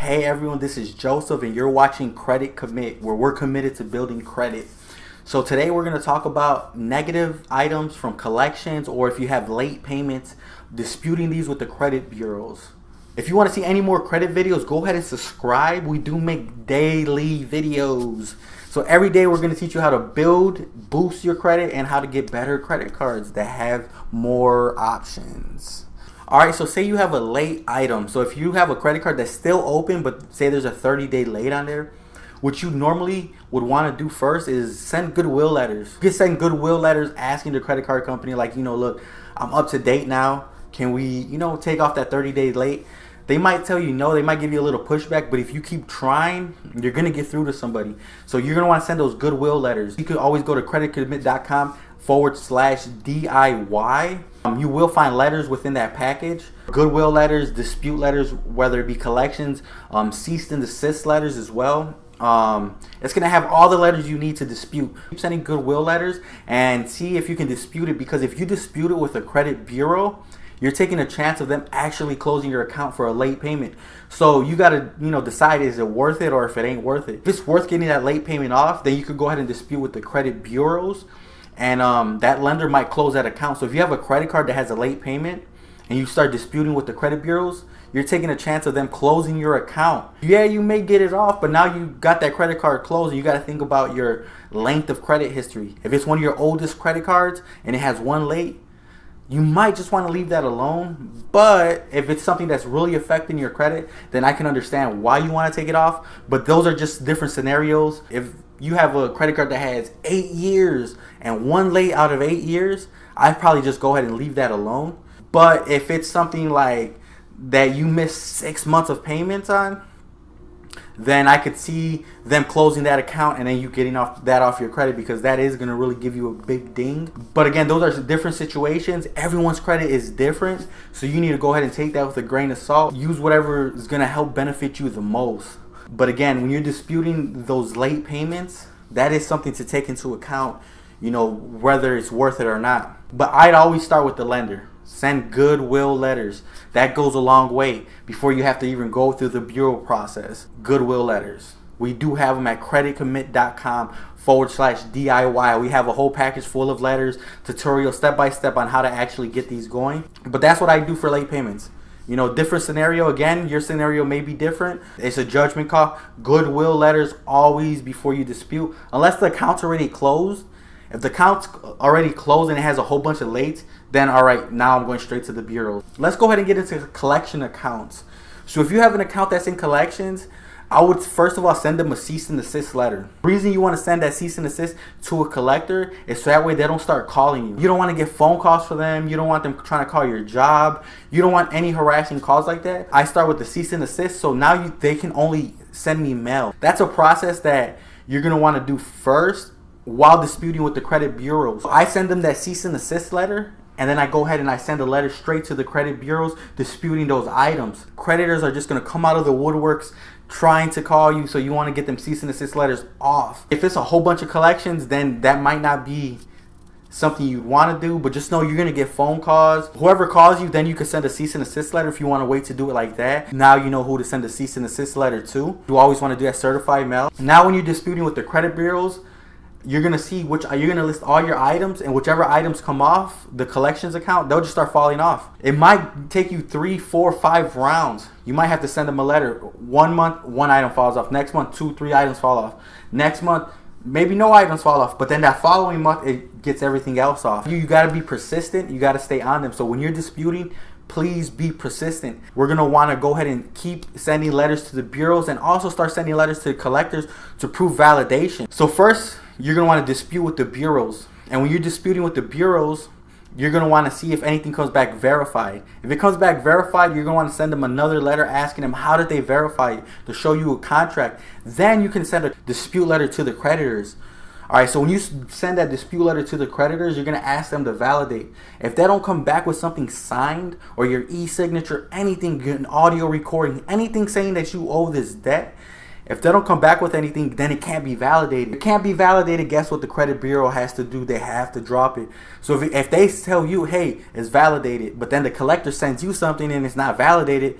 Hey everyone, this is Joseph and you're watching Credit Commit, where we're committed to building credit. So today we're going to talk about negative items from collections, or if you have late payments, disputing these with the credit bureaus. If you want to see any more credit videos, go ahead and subscribe. We do make daily videos. So every day we're going to teach you how to build, boost your credit, and how to get better credit cards that have more options. Alright, so say you have a late item. So if you have a credit card that's still open, but say there's a 30-day late on there, what you normally would want to do first is send goodwill letters. You can send goodwill letters asking the credit card company, like, look, I'm up to date now. Can we, take off that 30 days late? They might tell you no, they might give you a little pushback, but if you keep trying, you're going to get through to somebody. So you're going to want to send those goodwill letters. You can always go to creditcommit.com/DIY. You will find letters within that package. Goodwill letters, dispute letters, whether it be collections, cease and desist letters as well. It's going to have all the letters you need to dispute. Keep sending goodwill letters and see if you can dispute it, because if you dispute it with a credit bureau, you're taking a chance of them actually closing your account for a late payment. So you got to, decide, is it worth it, or if it ain't worth it. If it's worth getting that late payment off, then you could go ahead and dispute with the credit bureaus, and that lender might close that account. So if you have a credit card that has a late payment and you start disputing with the credit bureaus, you're taking a chance of them closing your account. Yeah, you may get it off, but now you got that credit card closed, and you got to think about your length of credit history. If it's one of your oldest credit cards and it has one late, you might just want to leave that alone. But if it's something that's really affecting your credit, then I can understand why you want to take it off. But those are just different scenarios. If you have a credit card that has 8 years and one late out of 8 years, I'd probably just go ahead and leave that alone. But if it's something like that you missed 6 months of payments on, then I could see them closing that account and then you getting off your credit, because that is going to really give you a big ding. But again, those are different situations. Everyone's credit is different, so you need to go ahead and take that with a grain of salt. Use whatever is going to help benefit you the most. But again, when you're disputing those late payments, that is something to take into account, whether it's worth it or not. But I'd always start with the lender. Send goodwill letters. That goes a long way before you have to even go through the bureau process. Goodwill letters. We do have them at creditcommit.com/DIY. We have a whole package full of letters, tutorials, step-by-step on how to actually get these going. But that's what I do for late payments. Different scenario. Again, your scenario may be different. It's a judgment call. Goodwill letters always before you dispute. Unless the account's already closed. If the account's already closed and it has a whole bunch of lates, then all right, now I'm going straight to the bureau. Let's go ahead and get into collection accounts. So if you have an account that's in collections, I would first of all send them a cease and desist letter. The reason you want to send that cease and desist to a collector is so that way they don't start calling you. You don't want to get phone calls for them. You don't want them trying to call your job. You don't want any harassing calls like that. I start with the cease and desist, so now they can only send me mail. That's a process that you're going to want to do first while disputing with the credit bureaus. I send them that cease and desist letter, and then I go ahead and I send a letter straight to the credit bureaus disputing those items. Creditors are just going to come out of the woodworks trying to call you, so you want to get them cease and desist letters off. If it's a whole bunch of collections, then that might not be something you want to do, but just know you're going to get phone calls. Whoever calls you, then you can send a cease and desist letter if you want to wait to do it like that. Now you know who to send a cease and desist letter to. You always want to do that certified mail. Now when you're disputing with the credit bureaus, you're going to see you're going to list all your items, and whichever items come off the collections account, they'll just start falling off. It might take you 3, 4, 5 rounds. You might have to send them a letter. 1 month, 1 item falls off. Next month, 2, 3 items fall off. Next month, maybe no items fall off, but then that following month, it gets everything else off. You got to be persistent. You got to stay on them. So when you're disputing, please be persistent. We're going to want to go ahead and keep sending letters to the bureaus, and also start sending letters to the collectors to prove validation. So first, you're going to want to dispute with the bureaus. And when you're disputing with the bureaus, you're going to want to see if anything comes back verified. If it comes back verified, you're going to want to send them another letter asking them how did they verify it, to show you a contract. Then you can send a dispute letter to the creditors. Alright, so when you send that dispute letter to the creditors, you're going to ask them to validate. If they don't come back with something signed, or your e-signature, anything, an audio recording, anything saying that you owe this debt, if they don't come back with anything, then it can't be validated. It can't be validated. Guess what the credit bureau has to do? They have to drop it. So if they tell you, hey, it's validated, but then the collector sends you something and it's not validated,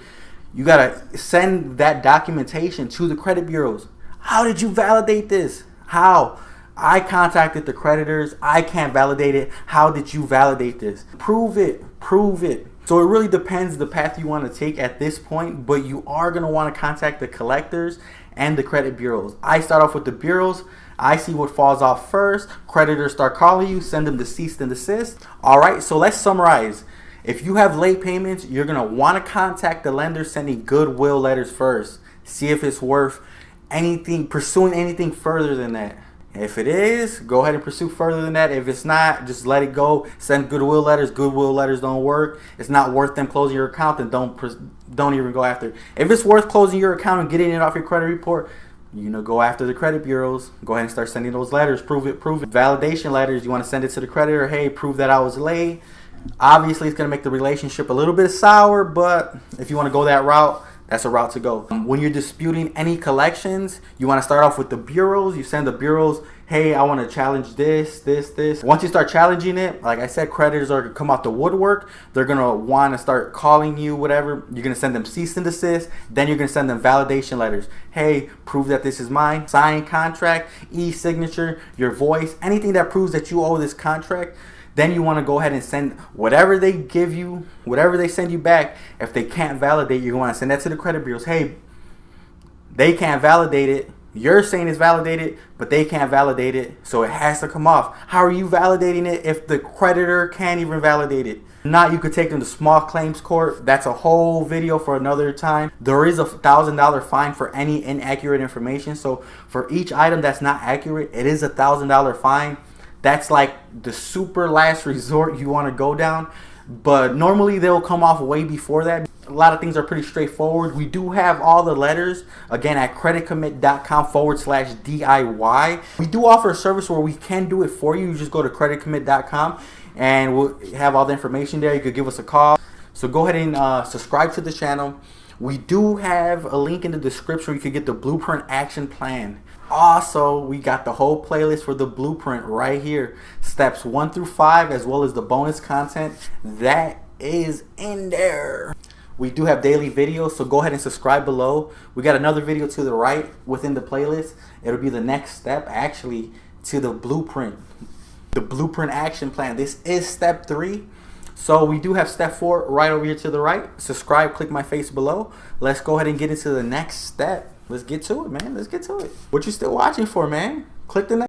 You gotta send that documentation to the credit bureaus. How did you validate this? How? I contacted the creditors. I can't validate it. How did you validate this? Prove it. Prove it. So it really depends the path you want to take at this point, but you are going to want to contact the collectors and the credit bureaus. I start off with the bureaus. I see what falls off first. Creditors start calling you, send them the cease and desist. All right, so let's summarize. If you have late payments, you're going to want to contact the lender sending goodwill letters first. See if it's worth anything, pursuing anything further than that. If it is, go ahead and pursue further than that. If it's not, just let it go. Send goodwill letters. Goodwill letters don't work. It's not worth them closing your account, then don't even go after it. If it's worth closing your account and getting it off your credit report, go after the credit bureaus. Go ahead and start sending those letters. Prove it. Prove it. Validation letters. You want to send it to the creditor. Hey, prove that I was late. Obviously, it's going to make the relationship a little bit sour, but if you want to go that route, that's a route to go. When you're disputing any collections, you want to start off with the bureaus. You send the bureaus, hey, I want to challenge this. Once you start challenging it, like I said, creditors are going to come out the woodwork. They're going to want to start calling you, whatever. You're going to send them cease and desist. Then you're going to send them validation letters. Hey, prove that this is mine. Signed contract, e-signature, your voice, anything that proves that you owe this contract. Then you want to go ahead and send whatever they give you, whatever they send you back. If they can't validate, you want to send that to the credit bureaus. Hey, they can't validate it. You're saying it's validated, but they can't validate it, so it has to come off. How are you validating it if the creditor can't even validate it? Not, you could take them to small claims court. That's a whole video for another time. There is a $1,000 fine for any inaccurate information. So for each item that's not accurate, it is a $1,000 fine. That's like the super last resort you want to go down. But normally they'll come off way before that. A lot of things are pretty straightforward. We do have all the letters, again, at creditcommit.com/DIY. We do offer a service where we can do it for you. You just go to creditcommit.com and we'll have all the information there. You could give us a call. So go ahead and subscribe to the channel. We do have a link in the description where you can get the Blueprint Action Plan. Also, we got the whole playlist for the blueprint right here. Steps 1 through 5, as well as the bonus content that is in there. We do have daily videos, so go ahead and subscribe below. We got another video to the right within the playlist. It'll be the next step, actually, to the blueprint. The Blueprint Action Plan. This is step 3. So we do have step 4 right over here to the right. Subscribe, click my face below. Let's go ahead and get into the next step. Let's get to it, man. Let's get to it. What you still watching for, man? Click the next.